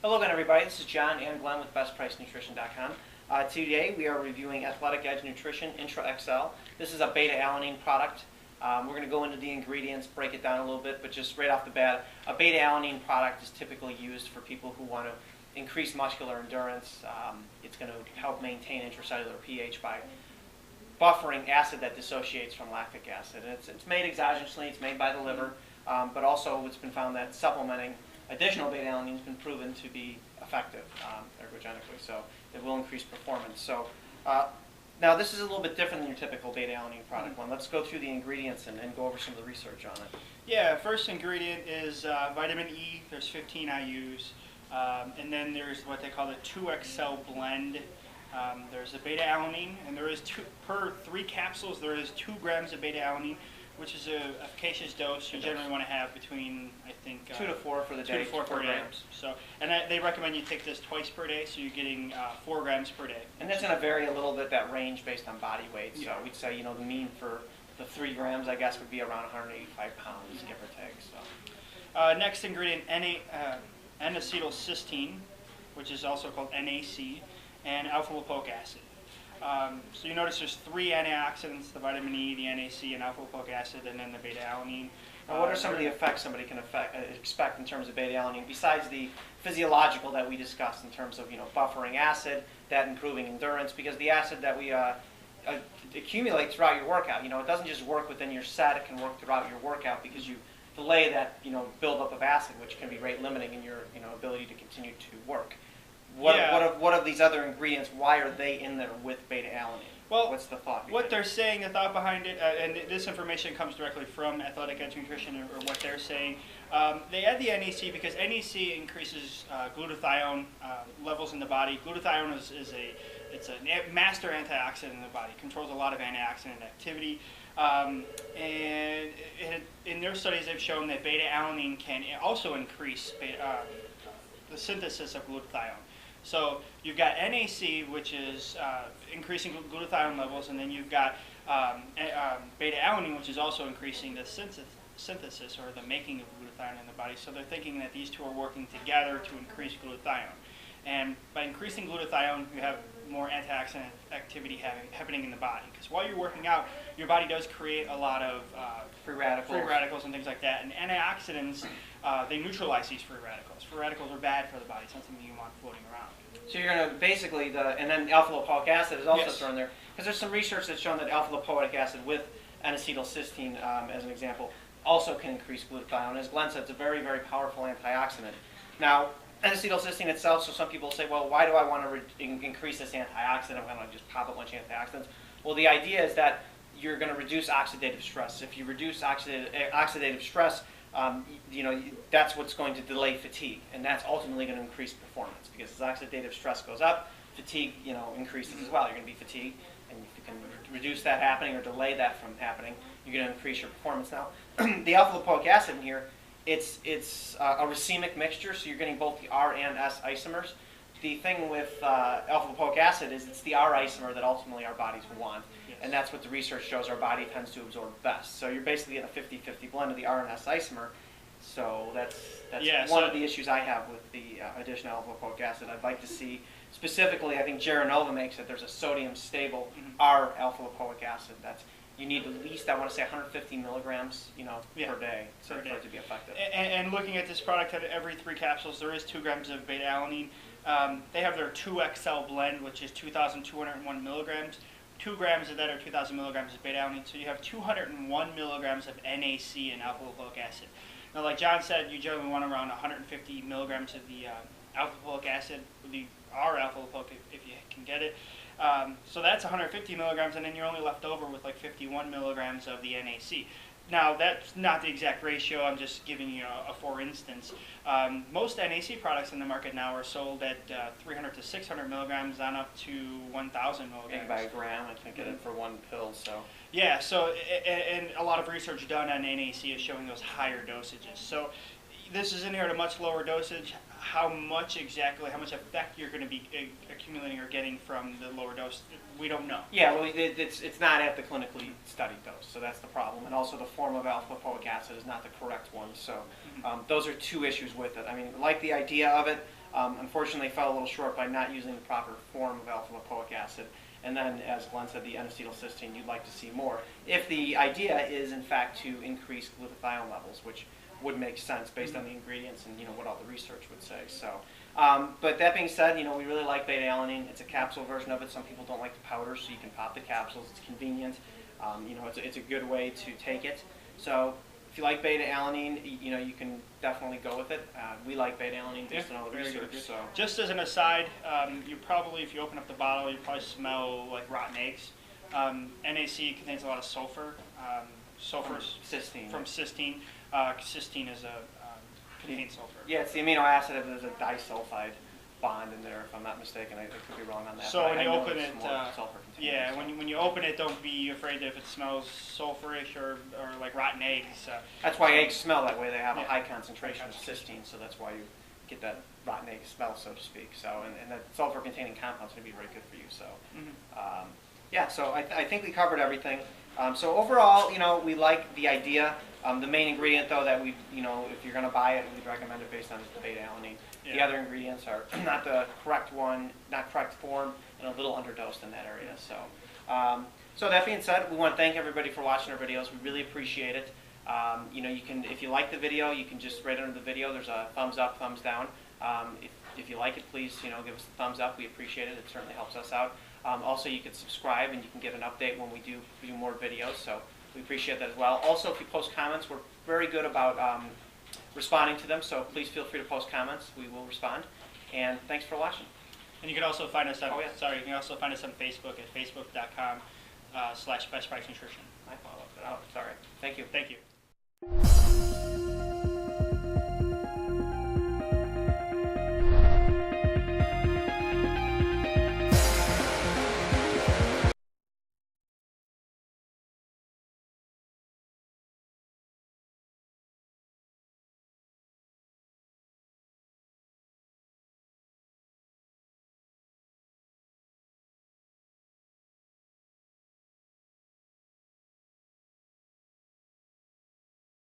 Hello again, everybody. This is John and Glenn with BestPriceNutrition.com. Today we are reviewing Athletic Edge Nutrition IntraXcell. This is a beta-alanine product. We're going to go into the ingredients, break it down a little bit, but just right off the bat, a beta-alanine product is typically used for people who want to increase muscular endurance. It's going to help maintain intracellular pH by buffering acid that dissociates from lactic acid. And it's made exogenously, it's made by the liver, but also it's been found that supplementing additional beta-alanine has been proven to be effective ergogenically, so it will increase performance. So now this is a little bit different than your typical beta-alanine product one. Let's go through the ingredients and go over some of the research on it. Yeah, first ingredient is vitamin E. There's 15 IUs. And then there's what they call the IntraXcell blend. There's a beta-alanine, and there is per 3 capsules there is 2 grams of beta-alanine, which is a efficacious dose. You generally want to have between, I think, 2 to 4 for the day. 2 to 4 per day. So, and they recommend you take this twice per day, so you're getting 4 grams per day. And that's going to vary a little bit, that range, based on body weight. So we'd say, you know, the mean for the 3 grams, I guess, would be around 185 pounds, give or take. So next ingredient, N-acetylcysteine, which is also called NAC, and alpha-lipoic acid. So you notice there's 3 antioxidants: the vitamin E, the NAC, and alpha-lipoic acid, and then the beta-alanine. Now, what are some of the effects somebody can expect in terms of beta-alanine, besides the physiological that we discussed in terms of, you know, buffering acid, that improving endurance? Because the acid that we accumulate throughout your workout, you know, it doesn't just work within your set; it can work throughout your workout because you delay that, you know, buildup of acid, which can be rate limiting in your, you know, ability to continue to work. What of these other ingredients? Why are they in there with beta-alanine? Well, what's the thought behind what they're saying, the thought behind it, and this information comes directly from Athletic Edge Nutrition, or what they're saying. They add the NAC because NAC increases glutathione levels in the body. Glutathione is a master antioxidant in the body. It controls a lot of antioxidant activity. And in their studies, they've shown that beta-alanine can also increase the synthesis of glutathione. So you've got NAC, which is increasing glutathione levels, and then you've got beta-alanine, which is also increasing the synthesis or the making of glutathione in the body. So they're thinking that these two are working together to increase glutathione. And by increasing glutathione, you have more antioxidant activity happening in the body. Because while you're working out, your body does create a lot of free radicals and things like that. And antioxidants, they neutralize these free radicals. Free radicals are bad for the body. It's not something you want floating around. So you're going to basically, and then alpha-lipoic acid is also thrown there. Because there's some research that's shown that alpha-lipoic acid with N-acetylcysteine, as an example, also can increase glutathione. As Glenn said, it's a very, very powerful antioxidant. Now, N-acetylcysteine itself, so some people say, well, why do I want to increase this antioxidant? I'm going to just pop a bunch of antioxidants. Well, the idea is that you're going to reduce oxidative stress. If you reduce oxidative stress, you know, that's what's going to delay fatigue, and that's ultimately going to increase performance, because as oxidative stress goes up, fatigue, you know, increases as well. You're going to be fatigued, and if you can reduce that happening or delay that from happening, you're going to increase your performance. Now, the alpha-lipoic acid in here, it's a racemic mixture, so you're getting both the R and S isomers. The thing with alpha-lipoic acid is it's the R isomer that ultimately our bodies want, and that's what the research shows our body tends to absorb best. So you're basically in a 50-50 blend of the R and S isomer. So that's one of the issues I have with the additional alpha-lipoic acid. I'd like to see, specifically, I think Geranova makes it, there's a sodium-stable R alpha-lipoic acid. You need at least, I want to say, 150 milligrams, you know, per day for it to be effective. And looking at this product, every 3 capsules, there is 2 grams of beta-alanine. They have their IntraXcell blend, which is 2,201 milligrams. 2 grams of that are 2,000 milligrams of beta-alanine, so you have 201 milligrams of NAC and alpha-lipoic acid. Now, like John said, you generally want around 150 milligrams of the alpha-lipoic acid, the R alpha-lipoic if you can get it. So that's 150 milligrams, and then you're only left over with like 51 milligrams of the NAC. Now, that's not the exact ratio. I'm just giving you a for instance. Most NAC products in the market now are sold at 300 to 600 milligrams on up to 1,000 milligrams. By a gram, I think, get it for 1 pill. So yeah. So and a lot of research done on NAC is showing those higher dosages. So this is in here at a much lower dosage. How much effect you're going to be accumulating or getting from the lower dose, we don't know. Yeah, well, it's not at the clinically studied dose, so that's the problem. And also the form of alpha-lipoic acid is not the correct one. So those are 2 issues with it. I mean, I like the idea of it. unfortunately fell a little short by not using the proper form of alpha-lipoic acid. And then, as Glenn said, the N-acetylcysteine, you'd like to see more. If the idea is, in fact, to increase glutathione levels, which would make sense based on the ingredients and what all the research would say. So, but that being said, we really like beta-alanine. It's a capsule version of it. Some people don't like the powder, so you can pop the capsules. It's convenient. It's a good way to take it. So, if you like beta-alanine, you can definitely go with it. We like beta-alanine based on all the research. So, just as an aside, you probably, if you open up the bottle, you probably smell like rotten eggs. NAC contains a lot of sulfur. Sulfur from cysteine. Cysteine is contains sulfur. Yeah, it's the amino acid. There's a disulfide bond in there, if I'm not mistaken. I could be wrong on that. So when you open it, yeah, when you open it, don't be afraid if it smells sulfurish or like rotten eggs. That's why eggs smell that way. They have a high concentration of cysteine, so that's why you get that rotten egg smell, so to speak. So, and that sulfur-containing compound's going to be very good for you. So, yeah. So I think we covered everything. So overall, we like the idea. The main ingredient, though, that we, if you're going to buy it, we'd recommend it based on the beta-alanine. Yeah. The other ingredients are not the correct one, not correct form, and a little underdosed in that area. So, so that being said, we want to thank everybody for watching our videos. We really appreciate it. You can, if you like the video, you can just right under the video. There's a thumbs up, thumbs down. If you like it, please, give us a thumbs up. We appreciate it. It certainly helps us out. Also, you can subscribe and you can get an update when we do more videos. So we appreciate that as well. Also, if you post comments, we're very good about responding to them. So please feel free to post comments. We will respond. And thanks for watching. And you can also find us on you can also find us on Facebook at facebook.com/BestPriceNutrition. I followed that out. Sorry. Thank you. Thank you.